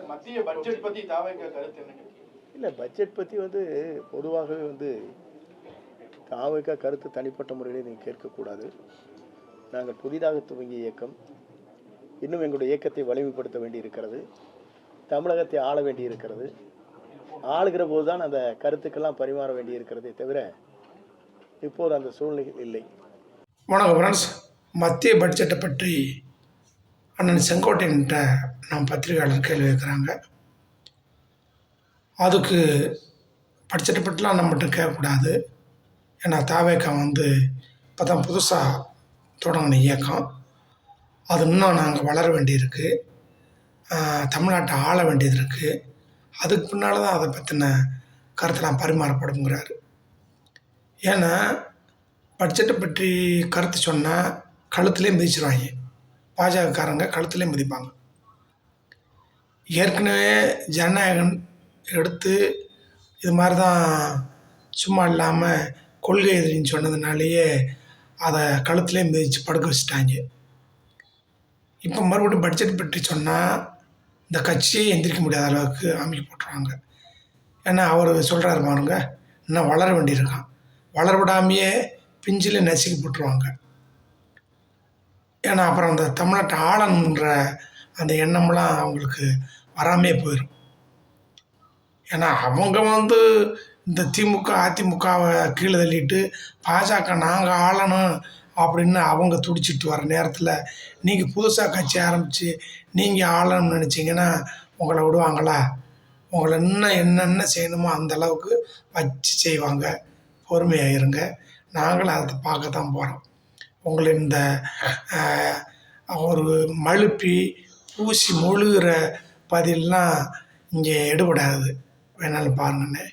மத்திய பட்ஜெட் பத்தி தாவேக்கா கருத்து என்ன? இல்லை, பட்ஜெட் பற்றி பொதுவாகவே தாவேக்கா கருத்து தனிப்பட்ட முறையில் நீங்கள் கேட்கக்கூடாது. நாங்கள் புதிதாக துவங்கிய இயக்கம், இன்னும் எங்களுடைய இயக்கத்தை வலிமைப்படுத்த வேண்டி இருக்கிறது. தமிழகத்தை ஆள வேண்டி இருக்கிறது. ஆளுகிற போது தான் அந்த கருத்துக்கெல்லாம் பரிமாற வேண்டி இருக்கிறதே தவிர இப்போது அந்த சூழ்நிலை இல்லை. வணக்கம் ஃப்ரெண்ட்ஸ். மத்திய பட்ஜெட்டை பற்றி அண்ணன் செங்கோட்டையன்கிட்ட நம்ம பத்திரிகையாளர் கேள்வி வைக்கிறாங்க. அதுக்கு பட்ஜெட்டை பற்றிலாம் நம்மகிட்ட கேட்கக்கூடாது. ஏன்னா தாவேக்கா இப்போ தான் புதுசாக தொடங்கின இயக்கம். அது இன்னும் நாங்கள் வளர வேண்டியிருக்கு, தமிழ்நாட்டை ஆள வேண்டியது இருக்குது. அதுக்கு பின்னால் தான் அதை பற்றின கருத்தெல்லாம் பரிமாறப்படுங்கிறாரு. ஏன்னா பட்ஜெட்டை பற்றி கருத்து சொன்னால் கழுத்துலேயே மிதிச்சிருவாங்க. பாஜகக்காரங்க கழுத்துலேயே மிதிப்பாங்க. ஏற்கனவே ஜனநாயகம் எடுத்து இது மாதிரி தான் சும்மா இல்லாமல் கொள்கை எதிரின்னு சொன்னதுனாலேயே அதை கழுத்துலேயே மிதித்து படுக்க வச்சுட்டாங்க. இப்போ மறுபடியும் பட்ஜெட் பற்றி சொன்னால் இந்த கட்சியே எந்திரிக்க முடியாத அளவுக்கு அமைக்க போட்டுருவாங்க. ஏன்னா அவர் சொல்கிறாரு பாருங்க, இன்னும் வளர வேண்டியிருக்கான். வளர விடாமையே பிஞ்சில் நசுக்கி போட்டுருவாங்க. ஏன்னா அப்புறம் அந்த தமிழ்நாட்டை ஆளணுன்ற அந்த எண்ணம்லாம் அவங்களுக்கு வராமே போயிடும். ஏன்னா அவங்க இந்த திமுக அதிமுகவை கீழே தள்ளிட்டு பாஜக நாங்கள் ஆளணும் அப்படின்னு அவங்க துடிச்சிட்டு வர நேரத்தில் நீங்கள் புதுசாக கட்சி ஆரம்பித்து நீங்கள் ஆளணும்னு நினச்சிங்கன்னா உங்களை விடுவாங்களா? உங்களை இன்னும் என்னென்ன செய்யணுமோ அந்த அளவுக்கு வச்சு செய்வாங்க. பொறுமையாக இருங்க. நாங்களும் அதை பார்க்க தான் போகிறோம். உங்களை இந்த ஒரு மழுப்பி பூசி மொழுகிற பதிலெலாம் இங்கே எடுபடாது. வேணாலும் பாருங்கண்ணே.